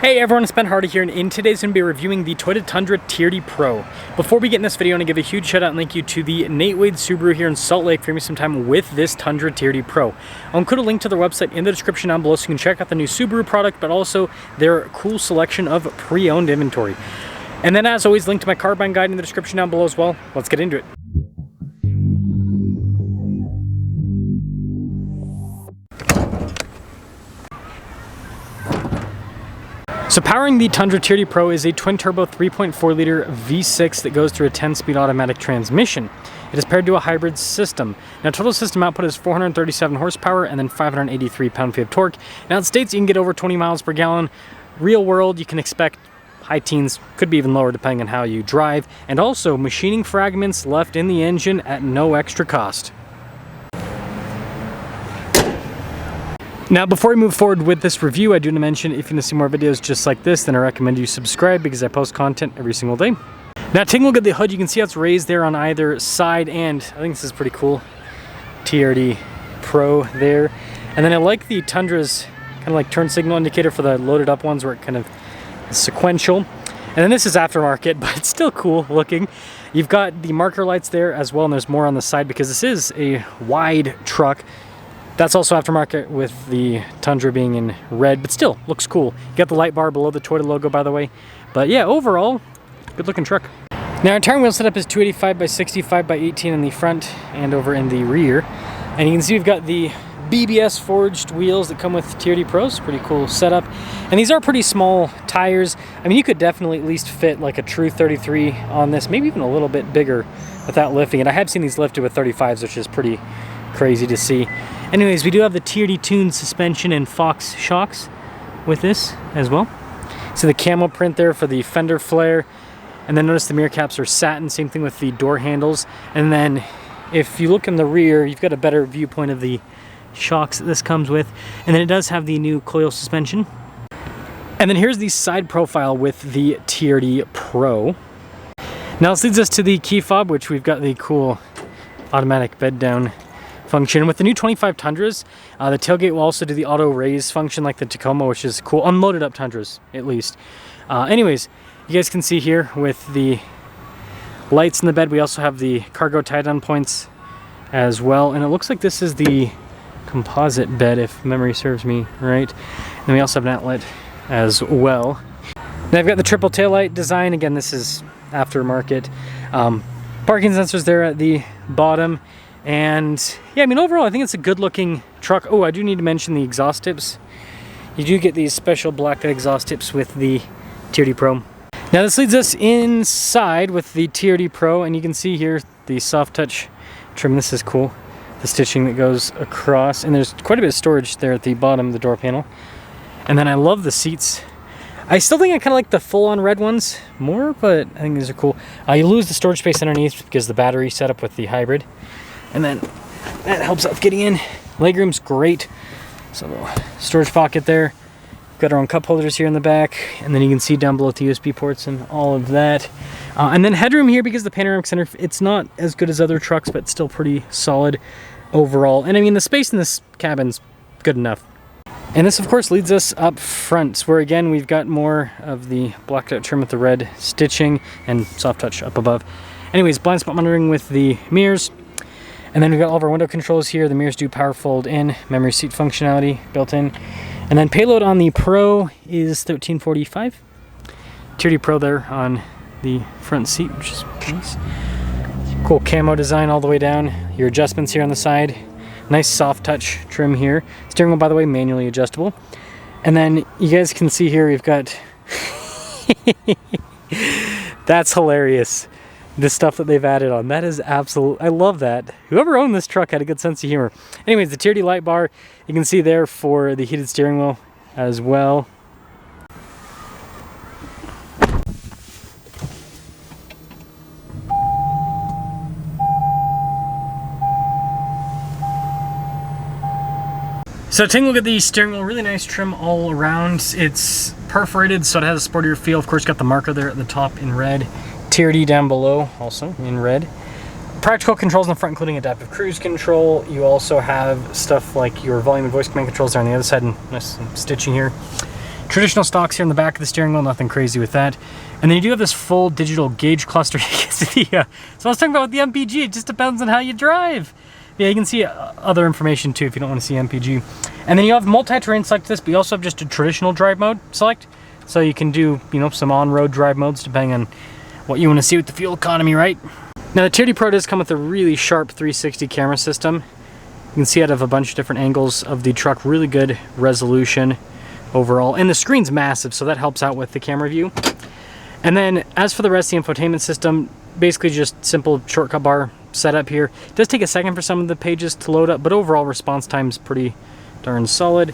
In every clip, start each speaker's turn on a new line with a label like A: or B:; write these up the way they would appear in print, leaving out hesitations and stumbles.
A: Hey everyone, it's Ben Hardy here, and in today's going to be reviewing the Toyota Tundra TRD Pro. Before we get in this video, I want to give a huge shout out and thank you to the Nate Wade Subaru here in Salt Lake for giving me some time with this Tundra TRD Pro. I'll include a link to their website in the description down below so you can check out the new Subaru product, but also their cool selection of pre-owned inventory. And then as always, link to my car buying guide in the description down below as well. Let's get into it. So powering the Tundra TRD Pro is a twin-turbo 3.4-liter V6 that goes through a 10-speed automatic transmission. It is paired to a hybrid system. Now total system output is 437 horsepower and then 583 pound-feet of torque. Now it states you can get over 20 miles per gallon. Real world, you can expect high teens, could be even lower depending on how you drive. And also machining fragments left in the engine at no extra cost. Now, before we move forward with this review, I do want to mention if you want to see more videos just like this, then I recommend you subscribe because I post content every single day. Now, taking a look at the hood, you can see how it's raised there on either side, and I think this is pretty cool. TRD Pro there. And then I like the Tundra's kind of like turn signal indicator for the loaded up ones where it kind of is sequential. And then this is aftermarket, but it's still cool looking. You've got the marker lights there as well, and there's more on the side because this is a wide truck. That's also aftermarket with the Tundra being in red, but still looks cool. You got the light bar below the Toyota logo, by the way. But yeah, overall, good looking truck. Now our tire wheel setup is 285 by 65 by 18 in the front and over in the rear. And you can see we've got the BBS forged wheels that come with TRD Pros. Pretty cool setup. And these are pretty small tires. I mean, you could definitely at least fit like a true 33 on this, maybe even a little bit bigger without lifting. And I have seen these lifted with 35s, which is pretty crazy to see. Anyways, we do have the TRD tuned suspension and Fox shocks with this as well. So the camo print there for the fender flare. And then notice the mirror caps are satin, same thing with the door handles. And then if you look in the rear, you've got a better viewpoint of the shocks that this comes with. And then it does have the new coil suspension. And then here's the side profile with the TRD Pro. Now this leads us to the key fob, which we've got the cool automatic bed down function. With the new 25 Tundras, the tailgate will also do the auto raise function like the Tacoma, which is cool. Unloaded up Tundras, at least. Anyways, you guys can see here with the lights in the bed, we also have the cargo tie-down points as well. And it looks like this is the composite bed, if memory serves me right. And we also have an outlet as well. Now I've got the triple taillight design. Again, this is aftermarket. Parking sensors there at the bottom. And yeah, I mean, overall, I think it's a good looking truck. Oh, I do need to mention the exhaust tips. You do get these special black exhaust tips with the TRD Pro. Now this leads us inside with the TRD Pro, and you can see here the soft touch trim. This is cool. The stitching that goes across, and there's quite a bit of storage there at the bottom of the door panel. And then I love the seats. I still think I kind of like the full-on red ones more, but I think these are cool. You lose the storage space underneath because the battery setup with the hybrid. And then that helps out getting in. Legroom's great. So a little storage pocket there. We've got our own cup holders here in the back. And then you can see down below the USB ports and all of that. And then headroom here because the panoramic center, it's not as good as other trucks, but still pretty solid overall. And I mean, the space in this cabin's good enough. And this, of course, leads us up front, where again, we've got more of the blacked out trim with the red stitching and soft touch up above. Anyways, blind spot monitoring with the mirrors. And then we've got all of our window controls here. The mirrors do power fold in, memory seat functionality built in. And then payload on the Pro is 1345. TRD Pro there on the front seat, which is nice. Cool camo design all the way down. Your adjustments here on the side. Nice soft touch trim here. Steering wheel, by the way, manually adjustable. And then you guys can see here we've got... That's hilarious. The stuff that they've added on. That is absolute. I love that. Whoever owned this truck had a good sense of humor. Anyways, the TRD light bar, you can see there for the heated steering wheel as well. So taking a look at the steering wheel, really nice trim all around. It's perforated, so it has a sportier feel. Of course, got the marker there at the top in red. TRD down below, also in red. Practical controls in the front, including adaptive cruise control. You also have stuff like your volume and voice command controls there on the other side, and nice stitching here. Traditional stocks here in the back of the steering wheel, nothing crazy with that. And then you do have this full digital gauge cluster. So I was talking about with the MPG, it just depends on how you drive. Yeah, you can see other information too if you don't want to see MPG. And then you have multi-terrain select this, but you also have just a traditional drive mode select. So you can do, you know, some on-road drive modes depending on what you want to see with the fuel economy, right? Now the TRD Pro does come with a really sharp 360 camera system. You can see out of a bunch of different angles of the truck, really good resolution overall. And the screen's massive, so that helps out with the camera view. And then as for the rest of the infotainment system, basically just simple shortcut bar setup here. It does take a second for some of the pages to load up, but overall response time is pretty darn solid.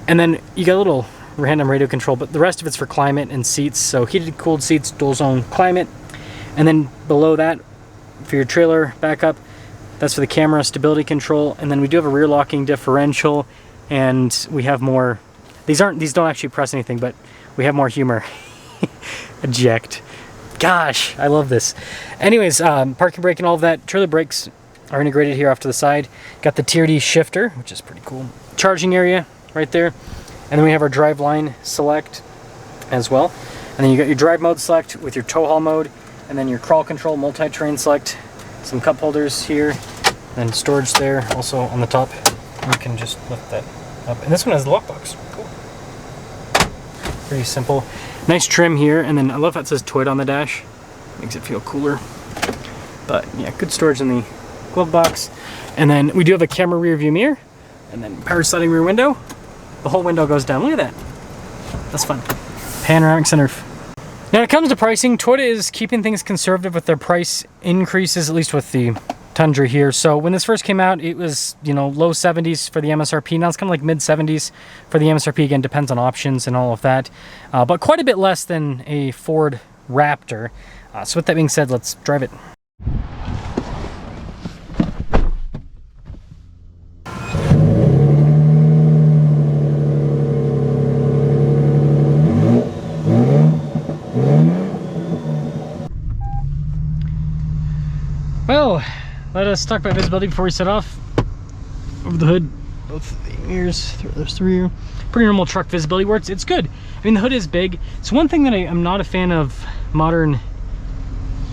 A: And then you got a little random radio control, but the rest of it's for climate and seats. So heated, cooled seats, dual zone climate. And then below that, for your trailer backup, that's for the camera stability control. And then we do have a rear locking differential, and we have more. These don't actually press anything, but we have more humor. Eject. Gosh, I love this. Anyways, parking brake and all of that. Trailer brakes are integrated here off to the side. Got the TRD shifter, which is pretty cool. Charging area right there. And then we have our drive line select as well. And then you got your drive mode select with your tow haul mode, and then your crawl control, multi-terrain select, some cup holders here, and storage there also on the top. You can just lift that up. And this one has the lockbox. Cool. Pretty simple. Nice trim here, and then I love how it says Toyota on the dash. Makes it feel cooler. But yeah, good storage in the glove box. And then we do have a camera rear view mirror, and then power sliding rear window. The whole window goes down. Look at that. That's fun. Panoramic sunroof. Now, when it comes to pricing, Toyota is keeping things conservative with their price increases, at least with the Tundra here. So when this first came out, it was, you know, low 70s for the MSRP. Now it's kind of like mid 70s for the MSRP. Again, depends on options and all of that, but quite a bit less than a Ford Raptor. So with that being said, let's drive it. Well, let us talk about visibility before we set off. Over the hood, both the mirrors, there's three here. Pretty normal truck visibility where it's good. I mean, the hood is big. It's one thing that I'm not a fan of modern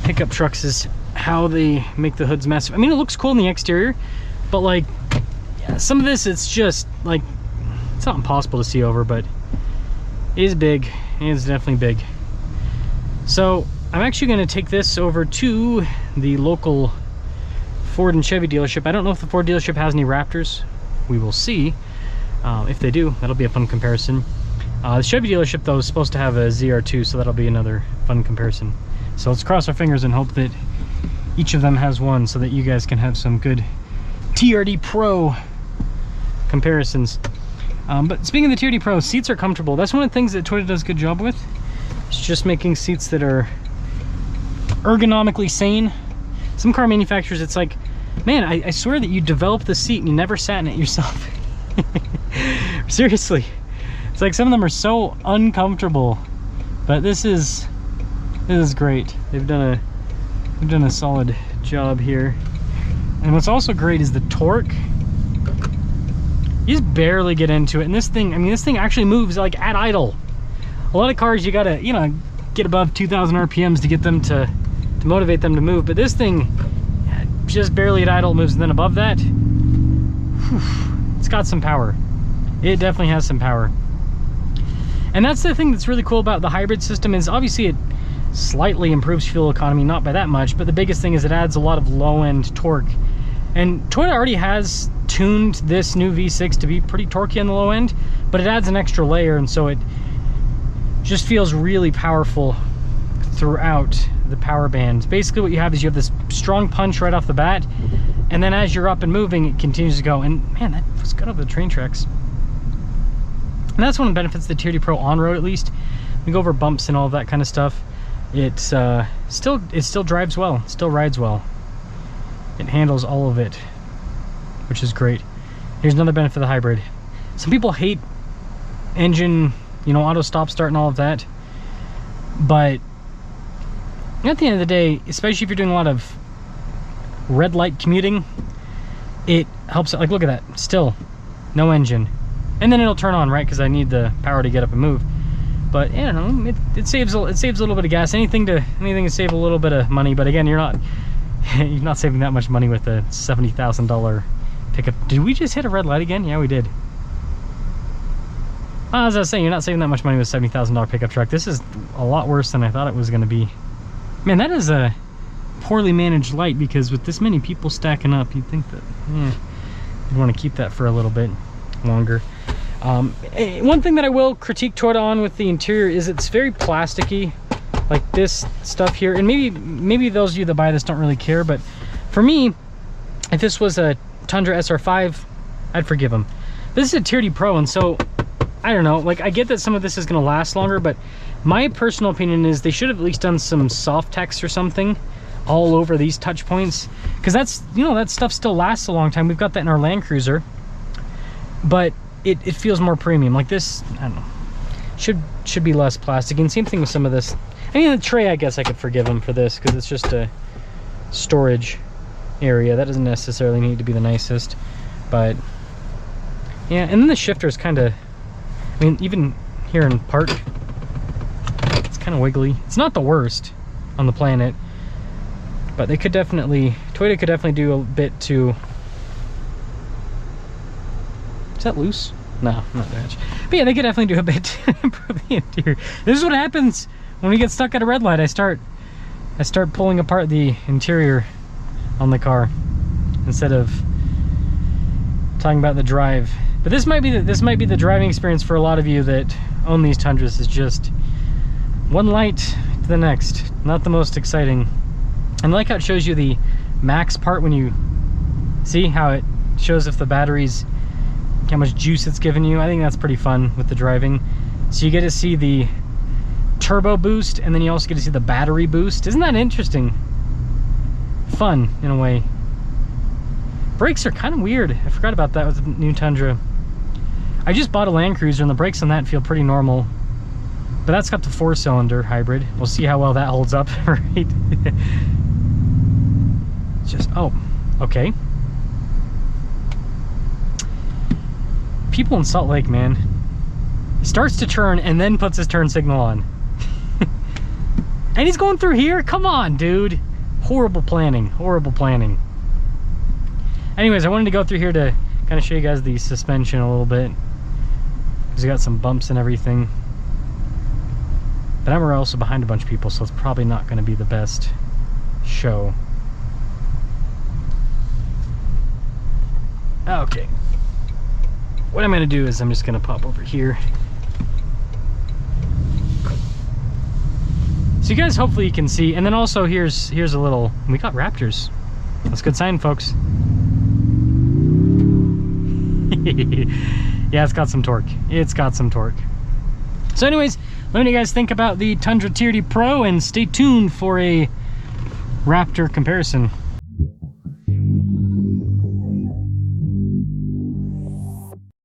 A: pickup trucks is how they make the hoods massive. I mean, it looks cool in the exterior, but like, yeah, some of this, it's just like, it's not impossible to see over, but it is big, and it's definitely big. So I'm actually going to take this over to the local Ford and Chevy dealership. I don't know if the Ford dealership has any Raptors. We will see. If they do, that'll be a fun comparison. The Chevy dealership, though, is supposed to have a ZR2, so that'll be another fun comparison. So let's cross our fingers and hope that each of them has one so that you guys can have some good TRD Pro comparisons. But speaking of the TRD Pro, seats are comfortable. That's one of the things that Toyota does a good job with. It's just making seats that are ergonomically sane. Some car manufacturers, it's like, man, I swear that you developed the seat and you never sat in it yourself. Seriously, it's like some of them are so uncomfortable, but this is great. They've done a solid job here. And what's also great is the torque. You just barely get into it, and this thing, I mean, this thing actually moves like at idle. A lot of cars you gotta, you know, get above 2,000 RPMs to get them to motivate them to move, but this thing just barely at idle moves, and then above that, whew, it's got some power. It definitely has some power. And that's the thing that's really cool about the hybrid system is obviously it slightly improves fuel economy, not by that much, but the biggest thing is it adds a lot of low-end torque. And Toyota already has tuned this new V6 to be pretty torquey on the low end, but it adds an extra layer, and so it just feels really powerful throughout the power band. Basically what you have is you have this strong punch right off the bat, and then as you're up and moving, it continues to go. And man, that was good over the train tracks. And that's one of the benefits of the TRD Pro on-road, at least. We go over bumps and all of that kind of stuff. It still drives well, it still rides well. It handles all of it, which is great. Here's another benefit of the hybrid. Some people hate engine, you know, auto stop start and all of that, but at the end of the day, especially if you're doing a lot of red light commuting, it helps. Like, look at that, still no engine, and then it'll turn on, right, because I need the power to get up and move. But I don't know, it saves a little bit of gas. Anything to save a little bit of money. But again, you're not saving that much money with a $70,000 pickup. Did we just hit a red light again? Yeah, we did. As I was saying, you're not saving that much money with a $70,000 pickup truck. This is a lot worse than I thought it was going to be. Man, that is a poorly managed light, because with this many people stacking up, you'd think that you'd want to keep that for a little bit longer. One thing that I will critique Toyota on with the interior is it's very plasticky, like this stuff here. And maybe those of you that buy this don't really care, but for me, if this was a Tundra SR5, I'd forgive them. This is a TRD Pro, and so I don't know, like, I get that some of this is going to last longer, but my personal opinion is they should have at least done some soft text or something all over these touch points, because that's, you know, that stuff still lasts a long time. We've got that in our Land Cruiser, but it feels more premium. Like this, I don't know, should be less plastic. And same thing with some of this. I mean, the tray, I guess I could forgive them for this, because it's just a storage area. That doesn't necessarily need to be the nicest, but yeah. And then the shifter is kind of, I mean, even here in park, it's kind of wiggly. It's not the worst on the planet, but they could definitely, Toyota could definitely do a bit to, is that loose? No, not that much. But yeah, they could definitely do a bit to improve the interior. This is what happens when we get stuck at a red light. I start pulling apart the interior on the car instead of talking about the drive. But this might be the driving experience for a lot of you that own these Tundras, is just one light to the next. Not the most exciting. And I like how it shows you the max part when you see how it shows if the battery's, how much juice it's giving you. I think that's pretty fun with the driving. So you get to see the turbo boost, and then you also get to see the battery boost. Isn't that interesting? Fun in a way. Brakes are kind of weird. I forgot about that with the new Tundra. I just bought a Land Cruiser, and the brakes on that feel pretty normal, but that's got the 4-cylinder hybrid. We'll see how well that holds up. Right. Just, oh, okay. People in Salt Lake, man. He starts to turn and then puts his turn signal on. And he's going through here? Come on, dude. Horrible planning, horrible planning. Anyways, I wanted to go through here to kind of show you guys the suspension a little bit, because we got some bumps and everything. But we're also behind a bunch of people, so it's probably not going to be the best show. Okay. What I'm going to do is I'm just going to pop over here. So you guys, hopefully you can see. And then also here's a little, we got Raptors. That's a good sign, folks. Yeah, it's got some torque. It's got some torque. So anyways, let me know what you guys think about the Tundra TRD Pro, and stay tuned for a Raptor comparison.